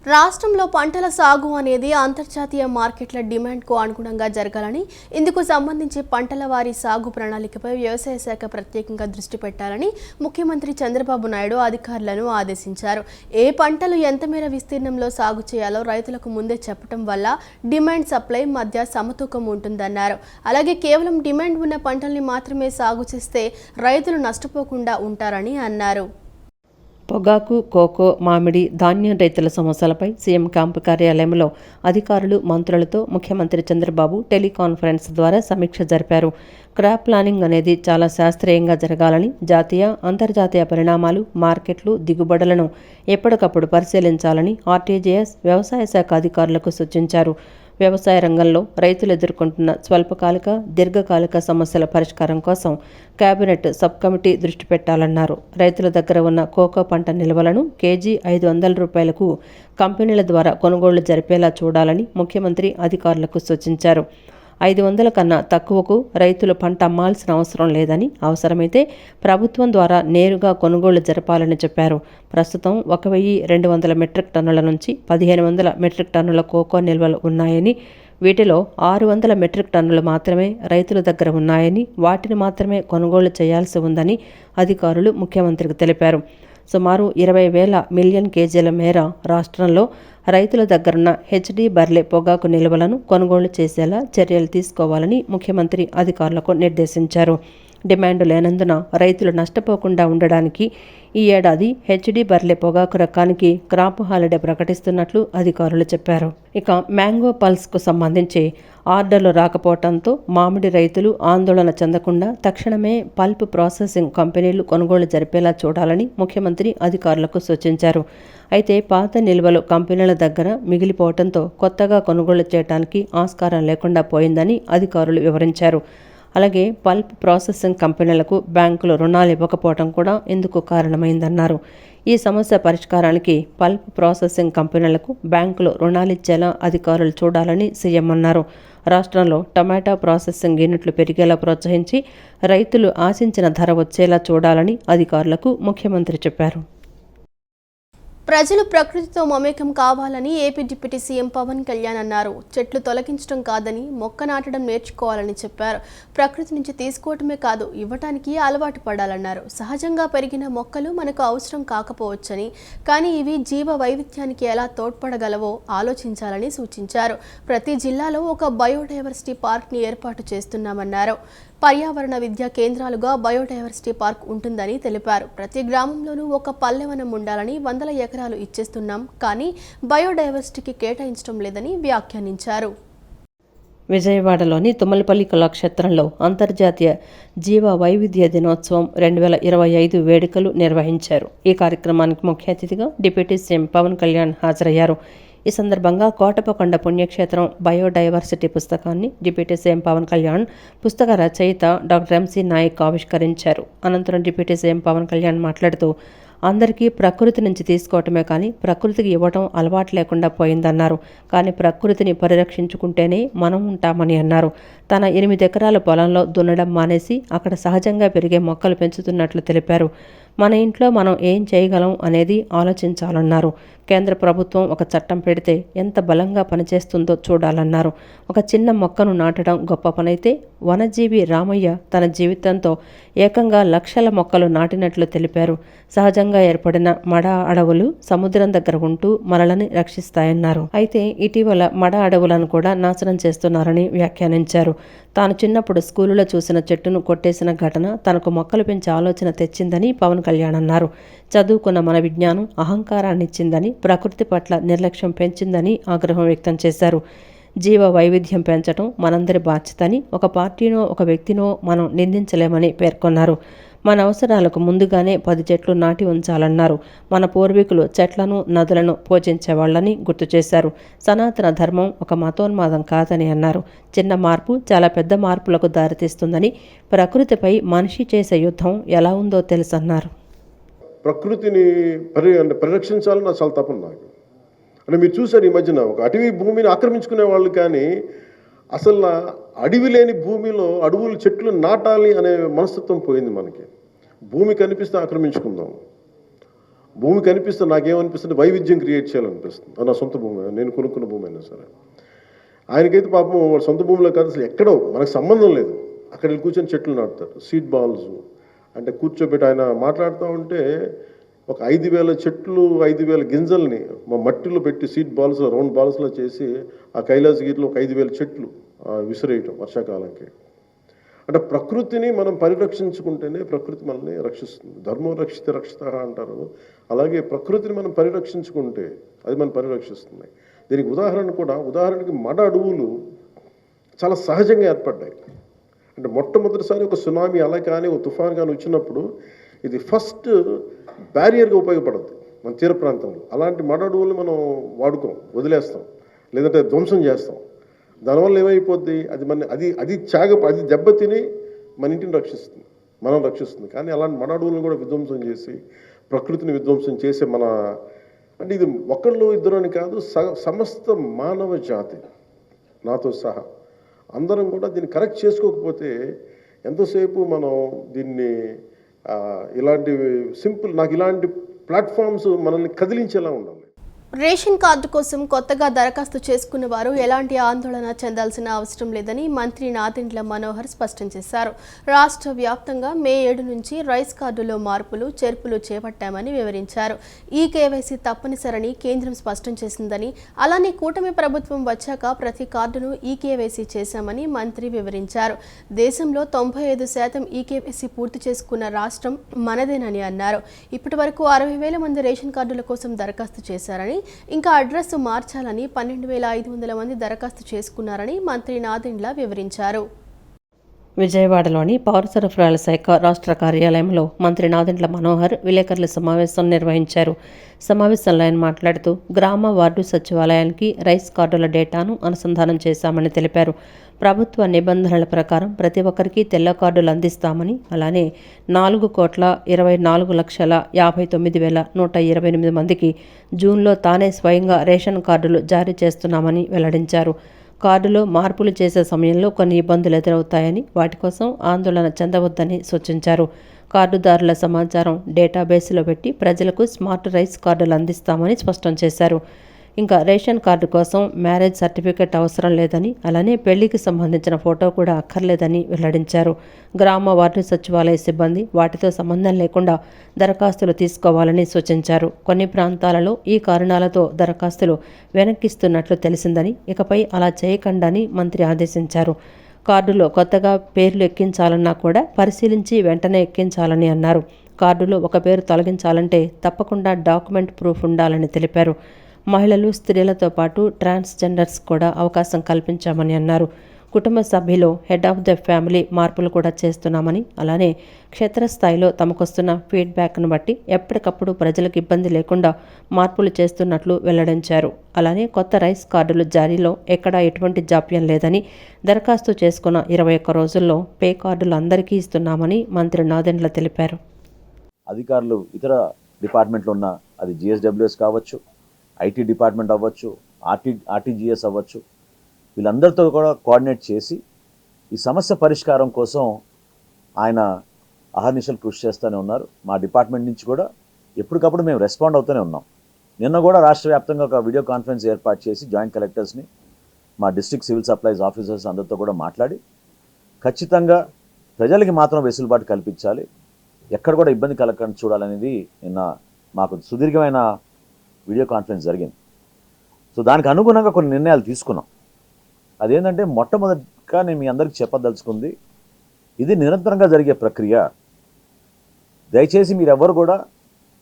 రాష్ట్రంలో పంటల సాగు అనేది అంతర్జాతీయ మార్కెట్ల డిమాండ్కు అనుగుణంగా జరగాలని, ఇందుకు సంబంధించి పంటల వారి సాగు ప్రణాళికపై వ్యవసాయ శాఖ ప్రత్యేకంగా దృష్టి పెట్టాలని ముఖ్యమంత్రి చంద్రబాబు నాయుడు అధికారులను ఆదేశించారు. ఏ పంటలు ఎంత మేర విస్తీర్ణంలో సాగు చేయాలో రైతులకు ముందే చెప్పడం వల్ల డిమాండ్ సప్లై మధ్య సమతూకం ఉంటుందన్నారు. అలాగే కేవలం డిమాండ్ ఉన్న పంటల్ని మాత్రమే సాగు చేస్తే రైతులు నష్టపోకుండా ఉంటారని అన్నారు. పొగాకు, కోకో, మామిడి, ధాన్యం రైతుల సమస్యలపై సీఎం క్యాంపు కార్యాలయంలో అధికారులు, మంత్రులతో ముఖ్యమంత్రి చంద్రబాబు టెలికాన్ఫరెన్స్ ద్వారా సమీక్ష జరిపారు. క్రాప్ ప్లానింగ్ అనేది చాలా శాస్త్రీయంగా జరగాలని, జాతీయ, అంతర్జాతీయ పరిణామాలు, మార్కెట్లు, దిగుబడులను ఎప్పటికప్పుడు పరిశీలించాలని ఆర్టీజీఎస్, వ్యవసాయ శాఖ అధికారులకు సూచించారు. వ్యవసాయ రంగంలో రైతులు ఎదుర్కొంటున్న స్వల్పకాలిక, దీర్ఘకాలిక సమస్యల పరిష్కారం కోసం కేబినెట్ సబ్ కమిటీ దృష్టి పెట్టాలన్నారు. రైతుల దగ్గర ఉన్న కోకో పంట నిల్వలను కేజీ 500 రూపాయలకు కంపెనీల ద్వారా కొనుగోళ్లు జరిపేలా చూడాలని ముఖ్యమంత్రి అధికారులకు సూచించారు. 500 కన్నా తక్కువకు రైతులు పంట అమ్మాల్సిన అవసరం లేదని, అవసరమైతే ప్రభుత్వం ద్వారా నేరుగా కొనుగోళ్లు జరపాలని చెప్పారు. ప్రస్తుతం 1200 మెట్రిక్ టన్నుల నుంచి 1500 మెట్రిక్ టన్నుల కోకో నిల్వలు ఉన్నాయని, వీటిలో 600 మెట్రిక్ టన్నులు మాత్రమే రైతుల దగ్గర ఉన్నాయని, వాటిని మాత్రమే కొనుగోలు చేయాల్సి ఉందని అధికారులు ముఖ్యమంత్రికి తెలిపారు. సుమారు 20,000 మిలియన్ కేజీల మేర రాష్ట్రంలో రైతుల దగ్గరున్న హెచ్డి బర్లే పొగాకు నిల్వలను కొనుగోలు చేసేలా చర్యలు తీసుకోవాలని ముఖ్యమంత్రి అధికారులకు నిర్దేశించారు. డిమాండ్ లేనందున రైతులు నష్టపోకుండా ఉండడానికి ఈ ఏడాది హెచ్డి బర్లే పొగాకు రకానికి క్రాప్ హాలిడే ప్రకటిస్తున్నట్లు అధికారులు చెప్పారు. ఇక మ్యాంగో పల్స్కు సంబంధించి ఆర్డర్లు రాకపోవడంతో మామిడి రైతులు ఆందోళన చెందకుండా తక్షణమే పల్ప్ ప్రాసెసింగ్ కంపెనీలు కొనుగోలు జరిపేలా చూడాలని ముఖ్యమంత్రి అధికారులకు సూచించారు. అయితే పాత నిల్వలు కంపెనీల దగ్గర మిగిలిపోవడంతో కొత్తగా కొనుగోలు చేయడానికి ఆస్కారం లేకుండా పోయిందని అధికారులు వివరించారు. అలాగే పల్ప్ ప్రాసెసింగ్ కంపెనీలకు బ్యాంకులు రుణాలు ఇవ్వకపోవడం కూడా ఇందుకు కారణమైందన్నారు. ఈ సమస్య పరిష్కారానికి పల్ప్ ప్రాసెసింగ్ కంపెనీలకు బ్యాంకులు రుణాలిచ్చేలా అధికారులు చూడాలని సీఎం అన్నారు. రాష్ట్రంలో టమాటా ప్రాసెసింగ్ యూనిట్లు పెరిగేలా ప్రోత్సహించి రైతులు ఆశించిన ధర వచ్చేలా చూడాలని అధికారులకు ముఖ్యమంత్రి చెప్పారు. ప్రజలు ప్రకృతితో మమేకం కావాలని AP deputy CM Pawan Kalyan అన్నారు. చెట్లు తొలగించడం కాదని, మొక్క నాటడం నేర్చుకోవాలని చెప్పారు. ప్రకృతి నుంచి తీసుకోవటమే కాదు, ఇవ్వటానికి అలవాటు పడాలన్నారు. సహజంగా పెరిగిన మొక్కలు మనకు అవసరం కాకపోవచ్చని, కానీ ఇవి జీవ వైవిధ్యానికి ఎలా తోడ్పడగలవో ఆలోచించాలని సూచించారు. ప్రతి జిల్లాలో ఒక బయోడైవర్సిటీ పార్క్ని ఏర్పాటు చేస్తున్నామన్నారు. పర్యావరణ విద్యా కేంద్రాలుగా బయోడైవర్సిటీ పార్క్ ఉంటుందని తెలిపారు. ప్రతి గ్రామంలోనూ ఒక పల్లెవనం ఉండాలని 100 ఎకరాలు ఇచ్చేస్తున్నాం, కానీ బయోడైవర్సిటీకి కేటాయించడం లేదని వ్యాఖ్యానించారు. విజయవాడలోని తుమ్మలపల్లి కళాక్షేత్రంలో అంతర్జాతీయ జీవ వైవిధ్య దినోత్సవం 2025 వేడుకలు నిర్వహించారు. ఈ కార్యక్రమానికి ముఖ్య అతిథిగా డిప్యూటీ సీఎం పవన్ కళ్యాణ్ హాజరయ్యారు. ఈ సందర్భంగా కోటపకొండ పుణ్యక్షేత్రం బయోడైవర్సిటీ పుస్తకాన్ని డిప్యూటీ సీఎం పవన్ కళ్యాణ్, పుస్తక రచయిత డాక్టర్ ఎంసీ నాయక్ ఆవిష్కరించారు. అనంతరం డిప్యూటీ సీఎం పవన్ కళ్యాణ్ మాట్లాడుతూ అందరికీ ప్రకృతి నుంచి తీసుకోవటమే కానీ ప్రకృతికి ఇవ్వటం అలవాటు లేకుండా పోయిందన్నారు. కానీ ప్రకృతిని పరిరక్షించుకుంటేనే మనం ఉంటామని అన్నారు. తన 8 ఎకరాల పొలంలో దున్నడం మానేసి అక్కడ సహజంగా పెరిగే మొక్కలు పెంచుతున్నట్లు తెలిపారు. మన ఇంట్లో మనం ఏం చేయగలం అనేది ఆలోచించాలన్నారు. కేంద్ర ప్రభుత్వం ఒక చట్టం పెడితే ఎంత బలంగా పనిచేస్తుందో చూడాలన్నారు. ఒక చిన్న మొక్కను నాటడం గొప్ప పనైతే వనజీవి రామయ్య తన జీవితంతో ఏకంగా లక్షల మొక్కలు నాటినట్లు తెలిపారు. సహజంగా ఏర్పడిన మడ అడవులు సముద్రం దగ్గర ఉంటూ మనలని రక్షిస్తాయన్నారు. అయితే ఇటీవల మడ అడవులను కూడా నాశనం చేస్తున్నారని వ్యాఖ్యానించారు. తాను చిన్నప్పుడు స్కూలులో చూసిన చెట్టును కొట్టేసిన ఘటన తనకు మొక్కలు పెంచే ఆలోచన తెచ్చిందని పవన్ కళ్యాణ్ అన్నారు. చదువుకున్న మన విజ్ఞానం అహంకారాన్ని ఇచ్చిందని, ప్రకృతి పట్ల నిర్లక్ష్యం పెంచిందని ఆగ్రహం వ్యక్తం చేశారు. జీవ వైవిధ్యం పెంచడం మనందరి బాధ్యతని, ఒక పార్టీనో ఒక వ్యక్తినో మనం నిందించలేమని పేర్కొన్నారు. మన అవసరాలకు ముందుగానే 10 చెట్లు నాటి ఉంచాలన్నారు. మన పూర్వీకులు చెట్లను, నదులను పూజించేవాళ్లని గుర్తు చేశారు. సనాతన ధర్మం ఒక మతోన్మాదం కాదని అన్నారు. చిన్న మార్పు చాలా పెద్ద మార్పులకు దారితీస్తుందని, ప్రకృతిపై మనిషి చేసే యుద్ధం ఎలా ఉందో తెలుసన్నారు. ప్రకృతిని పరిరక్షించాలని నా చాలా తపన నాకు. అంటే మీరు చూసారు ఈ మధ్యన ఒక అటవీ భూమిని ఆక్రమించుకునే వాళ్ళు, కానీ అసలు అడవి లేని భూమిలో అడవులు చెట్లు నాటాలి అనే మనస్తత్వం పోయింది మనకి. భూమి కనిపిస్తే ఆక్రమించుకుందాం, భూమి కనిపిస్తుంది, నాకేమనిపిస్తుంది, వైవిధ్యం క్రియేట్ చేయాలనిపిస్తుంది. నా సొంత భూమి, నేను కొనుక్కున్న భూమి అయినా సరే. ఆయనకైతే పాపం వాళ్ళ సొంత భూమిలో కాదు, అసలు ఎక్కడో మనకు సంబంధం లేదు, అక్కడ వెళ్ళి కూర్చొని చెట్లు నాటుతారు. సీడ్ బాల్స్ అంటే కూర్చోబెట్టి ఆయన మాట్లాడుతూ ఉంటే ఒక 5,000 చెట్లు, 5,000 గింజల్ని మా మట్టిలో పెట్టి సీడ్ బాల్స్లో, రౌండ్ బాల్స్లో చేసి ఆ కైలాసగిరిలో ఒక 5,000 చెట్లు విసిరేయటం వర్షాకాలంకి. అంటే ప్రకృతిని మనం పరిరక్షించుకుంటేనే ప్రకృతి మనల్ని రక్షిస్తుంది. ధర్మం రక్షిత రక్షిత అంటారు, అలాగే ప్రకృతిని మనం పరిరక్షించుకుంటే అది మనం పరిరక్షిస్తుంది. దీనికి ఉదాహరణకి మడ అడవులు చాలా సహజంగా ఏర్పడ్డాయి. అంటే మొట్టమొదటిసారి ఒక సునామీ అలా కానీ ఒక తుఫాన్ కానీ వచ్చినప్పుడు ఇది ఫస్ట్ బ్యారియర్గా ఉపయోగపడుతుంది మన తీర ప్రాంతంలో. అలాంటి మడ అడవులు మనం వాడుకోం, వదిలేస్తాం, లేదంటే ధ్వంసం చేస్తాం. దానివల్ల ఏమైపోద్ది, అది దెబ్బతిని మన ఇంటిని రక్షిస్తుంది, మనం రక్షిస్తుంది. కానీ అలాంటి మన అడవులను కూడా విధ్వంసం చేసి ప్రకృతిని విధ్వంసం చేసే అంటే ఇది ఒకళ్ళు ఇద్దరు అని కాదు, సమస్త మానవ జాతి నాతో సహా అందరం కూడా దీన్ని కరెక్ట్ చేసుకోకపోతే ఎంతసేపు మనం దీన్ని నాకు ఇలాంటి ప్లాట్ఫామ్స్ మనల్ని కదిలించేలా ఉండాలి. రేషన్ కార్డు కోసం కొత్తగా దరఖాస్తు చేసుకున్న వారు ఎలాంటి ఆందోళన చెందాల్సిన అవసరం లేదని మంత్రి నాదెండ్ల మనోహర్ స్పష్టం చేశారు. రాష్ట్ర వ్యాప్తంగా మే 7 నుంచి రైస్ కార్డులో మార్పులు చేర్పులు చేపట్టామని వివరించారు. ఈ కేవైసీ తప్పనిసరని కేంద్రం స్పష్టం చేసిందని, అలానే కూటమి ప్రభుత్వం వచ్చాక ప్రతి కార్డును ఈ కేవైసీ చేశామని మంత్రి వివరించారు. దేశంలో 95% ఈ కేవైసీ పూర్తి చేసుకున్న రాష్ట్రం మనదేనని అన్నారు. ఇప్పటి వరకు 60,000 మంది రేషన్ కార్డుల కోసం దరఖాస్తు చేశారని, ఇంకా అడ్రస్ మార్చాలని 12,500 మంది దరఖాస్తు చేసుకున్నారని మంత్రి నాదెండ్ల వివరించారు. విజయవాడలోని పౌర సరఫరాల శాఖ రాష్ట్ర కార్యాలయంలో మంత్రి నాదెండ్ల మనోహర్ విలేకరుల సమావేశం నిర్వహించారు. సమావేశంలో ఆయన మాట్లాడుతూ గ్రామ వార్డు సచివాలయానికి రైస్ కార్డుల డేటాను అనుసంధానం చేశామని తెలిపారు. ప్రభుత్వ నిబంధనల ప్రకారం ప్రతి ఒక్కరికి తెల్ల కార్డులు అందిస్తామని, అలానే 4,24,59,128 మందికి జూన్లో తానే స్వయంగా రేషన్ కార్డులు జారీ చేస్తున్నామని వెల్లడించారు. కార్డులో మార్పులు చేసే సమయంలో కొన్ని ఇబ్బందులు ఎదురవుతాయని, వాటి కోసం ఆందోళన చెందవద్దని సూచించారు. కార్డుదారుల సమాచారం డేటాబేస్లో పెట్టి ప్రజలకు స్మార్ట్ రైస్ కార్డులు అందిస్తామని స్పష్టం చేశారు. ఇంకా రేషన్ కార్డు కోసం మ్యారేజ్ సర్టిఫికెట్ అవసరం లేదని, అలానే పెళ్లికి సంబంధించిన ఫోటో కూడా అక్కర్లేదని వెల్లడించారు. గ్రామ వార్డు సచివాలయ సిబ్బంది వాటితో సంబంధం లేకుండా దరఖాస్తులు తీసుకోవాలని సూచించారు. కొన్ని ప్రాంతాలలో ఈ కారణాలతో దరఖాస్తులు వెనక్కిస్తున్నట్లు తెలిసిందని, ఇకపై అలా చేయకండని మంత్రి ఆదేశించారు. కార్డులో కొత్తగా పేర్లు ఎక్కించాలన్నా కూడా పరిశీలించి వెంటనే ఎక్కించాలని అన్నారు. కార్డులో ఒక పేరు తొలగించాలంటే తప్పకుండా డాక్యుమెంట్ ప్రూఫ్ ఉండాలని తెలిపారు. మహిళలు, స్త్రీలతో పాటు ట్రాన్స్జెండర్స్ కూడా అవకాశం కల్పించామని అన్నారు. కుటుంబ సభ్యులు హెడ్ ఆఫ్ ద ఫ్యామిలీ మార్పులు కూడా చేస్తున్నామని, అలానే క్షేత్రస్థాయిలో తమకొస్తున్న ఫీడ్బ్యాక్ను బట్టి ఎప్పటికప్పుడు ప్రజలకు ఇబ్బంది లేకుండా మార్పులు చేస్తున్నట్లు వెల్లడించారు. అలానే కొత్త రైస్ కార్డులు జారీలో ఎక్కడా ఎటువంటి జాప్యం లేదని, దరఖాస్తు చేసుకున్న 21 రోజుల్లో పే కార్డులు అందరికీ ఇస్తున్నామని మంత్రి నాదెండ్ల తెలిపారు. అధికారులు ఇతర డిపార్ట్మెంట్లో ఉన్న, అది GSWS కావచ్చు, IT డిపార్ట్మెంట్ అవ్వచ్చు, RTGS అవ్వచ్చు, వీళ్ళందరితో కూడా కోఆర్డినేట్ చేసి ఈ సమస్య పరిష్కారం కోసం ఆయన అహర్నిశలు కృషి చేస్తూనే ఉన్నారు. మా డిపార్ట్మెంట్ నుంచి కూడా ఎప్పటికప్పుడు మేము రెస్పాండ్ అవుతూనే ఉన్నాం. నిన్న కూడా రాష్ట్ర వ్యాప్తంగా ఒక వీడియో కాన్ఫరెన్స్ ఏర్పాటు చేసి జాయింట్ కలెక్టర్స్ని, మా డిస్ట్రిక్ట్ సివిల్ సప్లైస్ ఆఫీసర్స్ అందరితో కూడా మాట్లాడి ఖచ్చితంగా ప్రజలకి మాత్రం వెసులుబాటు కల్పించాలి, ఎక్కడ కూడా ఇబ్బంది కలగకుండా చూడాలనేది నిన్న మాకు సుదీర్ఘమైన వీడియో కాన్ఫరెన్స్ జరిగింది. సో దానికి అనుగుణంగా కొన్ని నిర్ణయాలు తీసుకున్నాం. అదేంటంటే మొట్టమొదటిగా నేను మీ అందరికీ చెప్పదలుచుకుంది, ఇది నిరంతరంగా జరిగే ప్రక్రియ. దయచేసి మీరెవ్వరు కూడా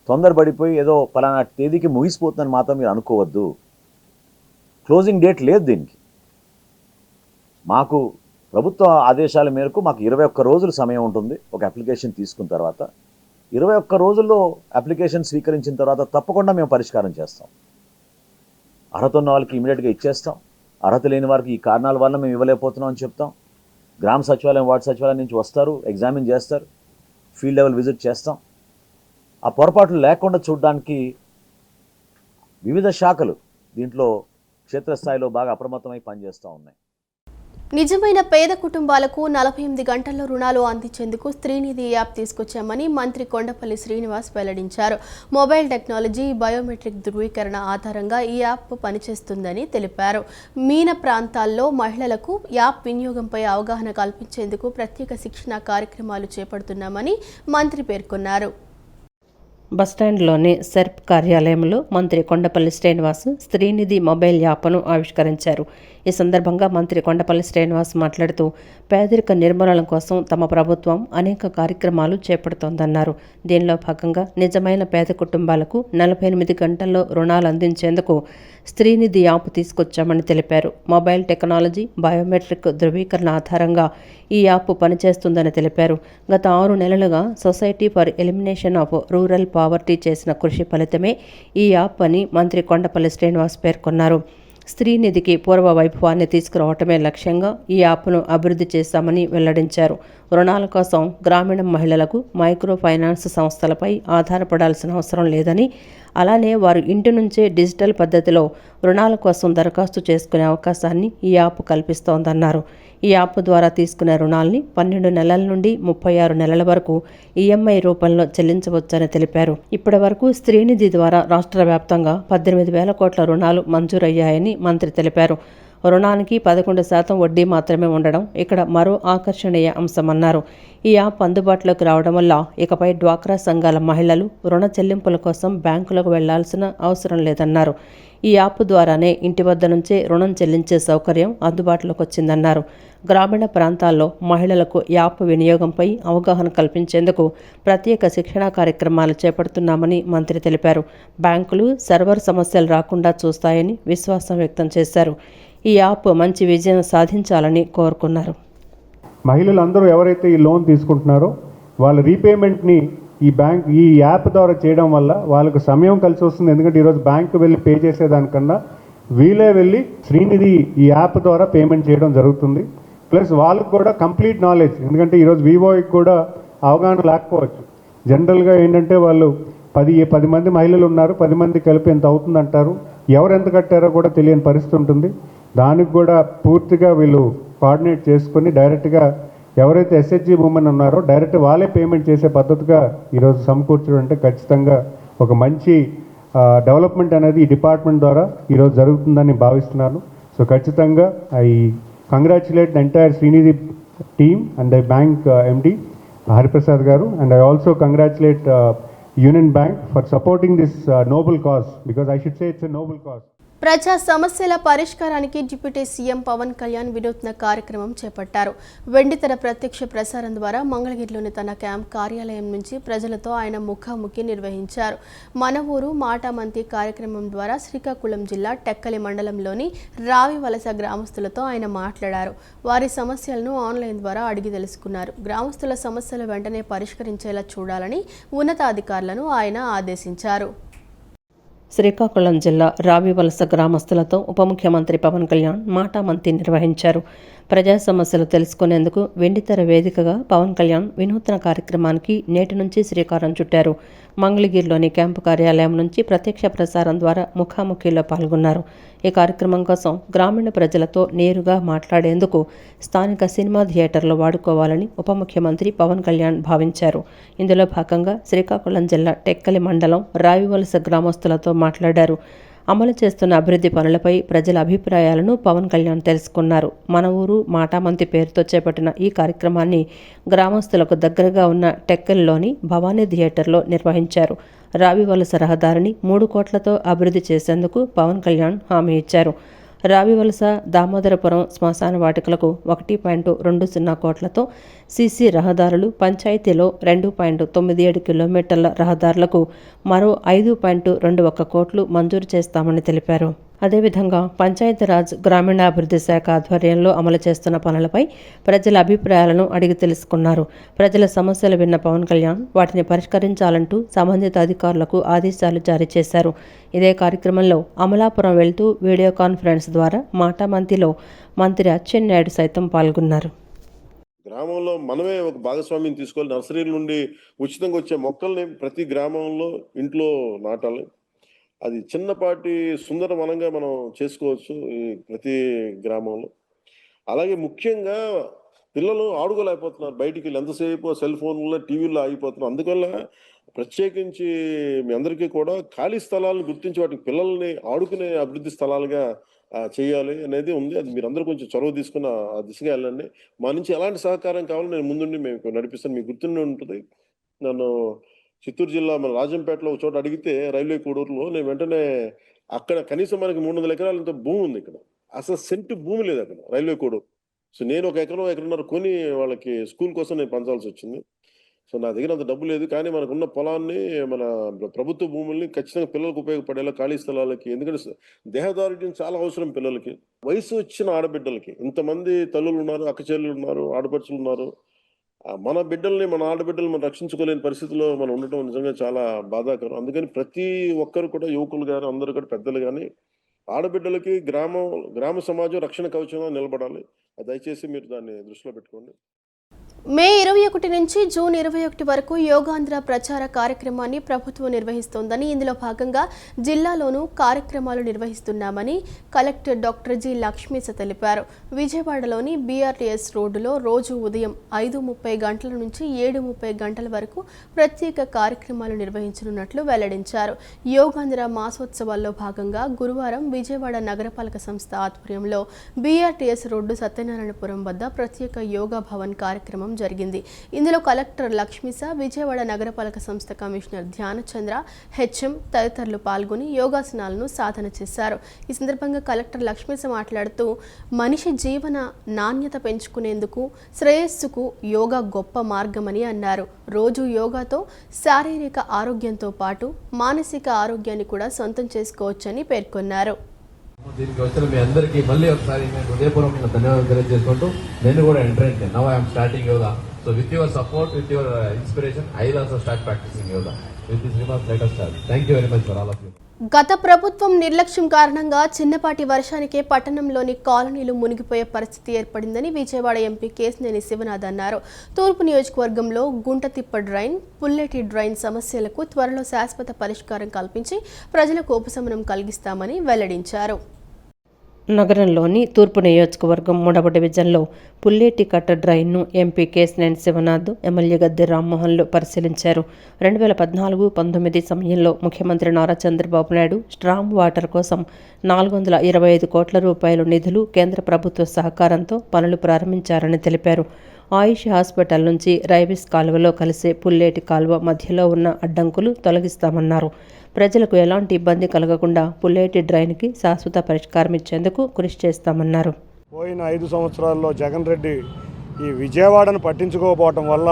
తొందరపడిపోయి ఏదో పలానా తేదీకి ముగిసిపోతుందని మాత్రం మీరు అనుకోవద్దు. క్లోజింగ్ డేట్ లేదు దీనికి. మాకు ప్రభుత్వ ఆదేశాల మేరకు మాకు 21 రోజులు సమయం ఉంటుంది. ఒక అప్లికేషన్ తీసుకున్న తర్వాత 21 రోజుల్లో అప్లికేషన్ స్వీకరించిన తర్వాత తప్పకుండా మేము పరిష్కారం చేస్తాం. అర్హత ఉన్న వాళ్ళకి ఇమీడియట్గా ఇచ్చేస్తాం. అర్హత లేని వారికి ఈ కారణాల వల్ల మేము ఇవ్వలేకపోతున్నాం అని చెప్తాం. గ్రామ సచివాలయం, వార్డు సచివాలయం నుంచి వస్తారు, ఎగ్జామిన్ చేస్తారు, ఫీల్డ్ లెవెల్ విజిట్ చేస్తాం. ఆ పొరపాట్లు లేకుండా చూడడానికి వివిధ శాఖలు దీంట్లో క్షేత్రస్థాయిలో బాగా అప్రమత్తమై పనిచేస్తూ ఉన్నాయి. నిజమైన పేద కుటుంబాలకు 48 గంటల్లో రుణాలు అందించేందుకు స్త్రీనిధి యాప్ తీసుకొచ్చామని మంత్రి కొండపల్లి శ్రీనివాస్ వెల్లడించారు. మొబైల్ టెక్నాలజీ, బయోమెట్రిక్ ధృవీకరణ ఆధారంగా ఈ యాప్ పనిచేస్తుందని తెలిపారు. మీన ప్రాంతాల్లో మహిళలకు యాప్ వినియోగంపై అవగాహన కల్పించేందుకు ప్రత్యేక శిక్షణ కార్యక్రమాలు చేపడుతున్నామని మంత్రి పేర్కొన్నారు. బస్టాండ్లోని సెర్ప్ కార్యాలయంలో మంత్రి కొండపల్లి శ్రీనివాస్ స్త్రీనిధి మొబైల్ యాప్ను ఆవిష్కరించారు. ఈ సందర్భంగా మంత్రి కొండపల్లి శ్రీనివాస్ మాట్లాడుతూ పేదరిక నిర్మూలన కోసం తమ ప్రభుత్వం అనేక కార్యక్రమాలు చేపడుతోందన్నారు. దీనిలో భాగంగా నిజమైన పేద కుటుంబాలకు 48 గంటల్లో రుణాలు అందించేందుకు స్త్రీనిధి యాప్ తీసుకొచ్చామని తెలిపారు. మొబైల్ టెక్నాలజీ, బయోమెట్రిక్ ధృవీకరణ ఆధారంగా ఈ యాప్ పనిచేస్తుందని తెలిపారు. గత 6 నెలలుగా society for elimination of rural poverty చేసిన కృషి ఫలితమే ఈ యాప్ అని మంత్రి కొండపల్లి శ్రీనివాస్ పేర్కొన్నారు. స్త్రీనిధికి పూర్వ వైభవాన్ని తీసుకురావటమే లక్ష్యంగా ఈ యాప్ను అభివృద్ధి చేశామని వెల్లడించారు. రుణాల కోసం గ్రామీణ మహిళలకు మైక్రో ఫైనాన్స్ సంస్థలపై ఆధారపడాల్సిన అవసరం లేదని, అలానే వారు ఇంటి నుంచే డిజిటల్ పద్ధతిలో రుణాల కోసం దరఖాస్తు చేసుకునే అవకాశాన్ని ఈ యాప్ కల్పిస్తోందన్నారు. ఈ యాప్ ద్వారా తీసుకునే రుణాల్ని 12 నెలల నుండి 36 నెలల వరకు ఈఎంఐ రూపంలో చెల్లించవచ్చని తెలిపారు. ఇప్పటి వరకు స్త్రీనిధి ద్వారా రాష్ట్ర వ్యాప్తంగా 18,000 కోట్ల రుణాలు మంజూరయ్యాయని మంత్రి తెలిపారు. రుణానికి 11% వడ్డీ మాత్రమే ఉండడం ఇక్కడ మరో ఆకర్షణీయ అంశమన్నారు. ఈ యాప్ అందుబాటులోకి రావడం వల్ల ఇకపై డ్వాక్రా సంఘాల మహిళలు రుణ చెల్లింపుల కోసం బ్యాంకులకు వెళ్లాల్సిన అవసరం లేదన్నారు. ఈ యాప్ ద్వారానే ఇంటి వద్ద నుంచే రుణం చెల్లించే సౌకర్యం అందుబాటులోకి వచ్చిందన్నారు. గ్రామీణ ప్రాంతాల్లో మహిళలకు యాప్ వినియోగంపై అవగాహన కల్పించేందుకు ప్రత్యేక శిక్షణా కార్యక్రమాలు చేపడుతున్నామని మంత్రి తెలిపారు. బ్యాంకులు సర్వర్ సమస్యలు రాకుండా చూస్తాయని విశ్వాసం వ్యక్తం చేశారు. ఈ యాప్ మంచి విజయం సాధించాలని కోరుకున్నారు. మహిళలందరూ ఎవరైతే ఈ లోన్ తీసుకుంటున్నారో వాళ్ళ రీపేమెంట్ని ఈ యాప్ ద్వారా చేయడం వల్ల వాళ్ళకు సమయం కలిసి వస్తుంది. ఎందుకంటే ఈరోజు బ్యాంకు వెళ్ళి పే చేసేదానికన్నా వీలే వెళ్ళి శ్రీనిధి ఈ యాప్ ద్వారా పేమెంట్ చేయడం జరుగుతుంది. ప్లస్ వాళ్ళకు కూడా కంప్లీట్ నాలెడ్జ్, ఎందుకంటే ఈరోజు వివోకి కూడా అవగాహన లేకపోవచ్చు. జనరల్గా ఏంటంటే వాళ్ళు 10 మంది మహిళలు ఉన్నారు, 10 మంది కలిపి ఎంత అవుతుంది అంటారు, ఎవరు ఎంత కట్టారో కూడా తెలియని పరిస్థితి ఉంటుంది. దానికి కూడా పూర్తిగా వీళ్ళు కోఆర్డినేట్ చేసుకొని డైరెక్ట్గా ఎవరైతే ఎస్హెచ్జి ఉమెన్ ఉన్నారో డైరెక్ట్ వాళ్ళే పేమెంట్ చేసే పద్ధతిగా ఈరోజు సమకూర్చడం అంటే ఖచ్చితంగా ఒక మంచి డెవలప్మెంట్ అనేది ఈ డిపార్ట్మెంట్ ద్వారా ఈరోజు జరుగుతుందని భావిస్తున్నాను. సో ఖచ్చితంగా I congratulate the entire Srinidhi team and the bank MD Hariprasad గారు, and I also congratulate Union Bank for supporting this noble cause, because I should say it's a noble cause. ప్రజా సమస్యల పరిష్కారానికి డిప్యూటీ సీఎం పవన్ కళ్యాణ్ వినూత్న కార్యక్రమం చేపట్టారు. వెండితెర ప్రత్యక్ష ప్రసారం ద్వారా మంగళగిరిలోని తన క్యాంప్ కార్యాలయం నుంచి ప్రజలతో ఆయన ముఖాముఖి నిర్వహించారు. మన ఊరు మాటామంతి కార్యక్రమం ద్వారా శ్రీకాకుళం జిల్లా టెక్కలి మండలంలోని రావివలస గ్రామస్తులతో ఆయన మాట్లాడారు. వారి సమస్యలను ఆన్లైన్ ద్వారా అడిగి తెలుసుకున్నారు. గ్రామస్తుల సమస్యలు వెంటనే పరిష్కరించేలా చూడాలని ఉన్నతాధికారులను ఆయన ఆదేశించారు. శ్రీకాకుళం జిల్లా రావివలస గ్రామస్తులతో ఉప ముఖ్యమంత్రి పవన్ కళ్యాణ్ మాటామంతి నిర్వహించారు. ప్రజా సమస్యలు తెలుసుకునేందుకు వెండితెర వేదికగా పవన్ కళ్యాణ్ వినూత్న కార్యక్రమానికి నేటి నుంచి శ్రీకారం చుట్టారు. మంగళగిరిలోని క్యాంపు కార్యాలయం నుంచి ప్రత్యక్ష ప్రసారం ద్వారా ముఖాముఖిలో పాల్గొన్నారు. ఈ కార్యక్రమం కోసం గ్రామీణ ప్రజలతో నేరుగా మాట్లాడేందుకు స్థానిక సినిమా థియేటర్లు వాడుకోవాలని ఉప ముఖ్యమంత్రి పవన్ కళ్యాణ్ భావించారు. ఇందులో భాగంగా శ్రీకాకుళం జిల్లా టెక్కలి మండలం రావివలస గ్రామస్తులతో మాట్లాడారు. అమలు చేస్తున్న అభివృద్ధి పనులపై ప్రజల అభిప్రాయాలను పవన్ కళ్యాణ్ తెలుసుకున్నారు. మన ఊరు మాటామంతి పేరుతో చేపట్టిన ఈ కార్యక్రమాన్ని గ్రామస్తులకు దగ్గరగా ఉన్న టెక్కలిలోని భవానీ థియేటర్లో నిర్వహించారు. రావివలస రహదారిని 3 కోట్లతో అభివృద్ధి చేసేందుకు పవన్ కళ్యాణ్ హామీ ఇచ్చారు. రావివలస దామోదరపురం శ్మశాన వాటికలకు 1.20 కోట్లతో, సీసీ రహదారులు పంచాయతీలో 2.97 కిలోమీటర్ల రహదారులకు మరో 5.21 కోట్లు మంజూరు చేస్తామని తెలిపారు. అదేవిధంగా పంచాయతీరాజ్ గ్రామీణాభివృద్ధి శాఖ ఆధ్వర్యంలో అమలు చేస్తున్న పనులపై ప్రజల అభిప్రాయాలను అడిగి తెలుసుకున్నారు. ప్రజల సమస్యలు విన్న పవన్ కళ్యాణ్ వాటిని పరిష్కరించాలంటూ సంబంధిత అధికారులకు ఆదేశాలు జారీ చేశారు. ఇదే కార్యక్రమంలో అమలాపురం వెళ్తూ వీడియో కాన్ఫరెన్స్ ద్వారా మాటామంతిలో మంత్రి అచ్చెన్నాయుడు సైతం పాల్గొన్నారు. గ్రామంలో మనమే ఒక భాగస్వామ్యం తీసుకోవాలి. నర్సరీల నుండి ఉచితంగా వచ్చే మొక్కల్ని ప్రతి గ్రామంలో ఇంట్లో నాటాలి. అది చిన్నపాటి సుందర వనంగా మనం చేసుకోవచ్చు ఈ ప్రతి గ్రామంలో. అలాగే ముఖ్యంగా పిల్లలు ఆడుకోలేకపోతున్నారు, బయటికి వెళ్ళి ఎంతసేపు సెల్ ఫోన్లో టీవీలో ఆగిపోతున్నారు. అందువల్ల ప్రత్యేకించి మీ అందరికీ కూడా ఖాళీ స్థలాలను గుర్తించి వాటికి పిల్లల్ని ఆడుకునే అభివృద్ధి స్థలాలుగా చేయాలి అనేది ఉంది. అది మీరందరూ కొంచెం చొరవ తీసుకుని ఆ దిశగా వెళ్ళండి. మా నుంచి ఎలాంటి సహకారం కావాలో నేను ముందుండి మేము నడిపిస్తాను. మీకు గుర్తుండి ఉంటుంది, నన్ను చిత్తూరు జిల్లా మన రాజంపేటలో ఒక చోట అడిగితే రైల్వే కోడూరులో నేను వెంటనే అక్కడ కనీసం మనకి 300 ఎకరాలంత భూమి ఉంది. ఇక్కడ అసలు సెంటు భూమి లేదు అక్కడ రైల్వే కోడూరు. సో నేను ఒక ఎకరన్నర కొని వాళ్ళకి స్కూల్ కోసం నేను పంచాల్సి వచ్చింది. సో నా దగ్గర అంత డబ్బు లేదు, కానీ మనకున్న పొలాన్ని, మన ప్రభుత్వ భూముల్ని ఖచ్చితంగా పిల్లలకు ఉపయోగపడేలా ఖాళీ స్థలాలకి, ఎందుకంటే దేహదారుఢ్యం చాలా అవసరం పిల్లలకి, వయసు వచ్చిన ఆడబిడ్డలకి. ఇంతమంది తల్లులు ఉన్నారు, అక్క చెల్లెలు ఉన్నారు, ఆడపడుచులు ఉన్నారు. మన బిడ్డల్ని, మన ఆడబిడ్డలు మనం రక్షించుకోలేని పరిస్థితిలో మనం ఉండటం నిజంగా చాలా బాధాకరం. అందుకని ప్రతి ఒక్కరు కూడా, యువకులు కానీ అందరూ కూడా, పెద్దలు కానీ, ఆడబిడ్డలకి గ్రామ సమాజం రక్షణ కవచంగా నిలబడాలి. దయచేసి మీరు దాన్ని దృష్టిలో పెట్టుకోండి. మే 21 నుంచి జూన్ 21 వరకు యోగాంధ్ర ప్రచార కార్యక్రమాన్ని ప్రభుత్వం నిర్వహిస్తోందని, ఇందులో భాగంగా జిల్లాలోనూ కార్యక్రమాలు నిర్వహిస్తున్నామని కలెక్టర్ డాక్టర్ జి లక్ష్మీస తెలిపారు. విజయవాడలోని బీఆర్టీఎస్ రోడ్డులో రోజు ఉదయం 5:30 గంటల నుంచి 7:30 గంటల వరకు ప్రత్యేక కార్యక్రమాలు నిర్వహించనున్నట్లు వెల్లడించారు. యోగాంధ్ర మాసోత్సవాల్లో భాగంగా గురువారం విజయవాడ నగరపాలక సంస్థ ఆధ్వర్యంలో బీఆర్టీఎస్ రోడ్డు సత్యనారాయణపురం వద్ద ప్రత్యేక యోగా భవన్ కార్యక్రమం జరిగింది. ఇందులో కలెక్టర్ లక్ష్మీస, విజయవాడ నగరపాలక సంస్థ కమిషనర్ ధ్యానచంద్ర, హెచ్ఎం తదితరులు పాల్గొని యోగాసనాలను సాధన చేశారు. ఈ సందర్భంగా కలెక్టర్ లక్ష్మీస మాట్లాడుతూ, మనిషి జీవన నాణ్యత పెంచుకునేందుకు, శ్రేయస్సుకు యోగా గొప్ప మార్గమని అన్నారు. రోజు యోగాతో శారీరక ఆరోగ్యంతో పాటు మానసిక ఆరోగ్యాన్ని కూడా సొంతం చేసుకోవచ్చని పేర్కొన్నారు. దీనికి వచ్చిన మీ అందరికీ మళ్ళీ ఒకసారి నేను హృదయపూర్వకంగా ధన్యవాదాలు తెలియజేసుకుంటూ, నేను కూడా ఎంటర్ అయ్యాను. Now I'm starting yoga. So with your support, with your inspiration, I will also start practising yoga. With this remarks let us start. Thank you very much for all of you. గత ప్రభుత్వం నిర్లక్ష్యం కారణంగా చిన్నపాటి వర్షానికే పట్టణంలోని కాలనీలు మునిగిపోయే పరిస్థితి ఏర్పడిందని విజయవాడ ఎంపీ కేశినేని శివనాథ్ అన్నారు. తూర్పు నియోజకవర్గంలో గుంటతిప్ప డ్రైన్, పుల్లెటి డ్రైన్ సమస్యలకు త్వరలో శాశ్వత పరిష్కారం కల్పించి ప్రజలకు ఉపశమనం కలిగిస్తామని వెల్లడించారు. నగరంలోని తూర్పు నియోజకవర్గం 3వ డివిజన్లో పుల్లేటి కట్ట డ్రైన్ను ఎంపీ కేశినేని శివనాథ్, ఎమ్మెల్యే గద్దె రామ్మోహన్లు పరిశీలించారు. 2014-19 సమయంలో ముఖ్యమంత్రి నారా చంద్రబాబు నాయుడు స్ట్రామ్ వాటర్ కోసం 425 కోట్ల రూపాయల నిధులు కేంద్ర ప్రభుత్వ సహకారంతో పనులు ప్రారంభించారని తెలిపారు. ఆయుష్ హాస్పిటల్ నుంచి రైవిస్ కాలువలో కలిసే పుల్లేటి కాలువ మధ్యలో ఉన్న అడ్డంకులు తొలగిస్తామన్నారు. ప్రజలకు ఎలాంటి ఇబ్బంది కలగకుండా పుల్లేటి డ్రైన్కి శాశ్వత పరిష్కారం ఇచ్చేందుకు కృషి చేస్తామన్నారు. పోయిన 5 సంవత్సరాల్లో జగన్ రెడ్డి ఈ విజయవాడను పట్టించుకోకపోవటం వల్ల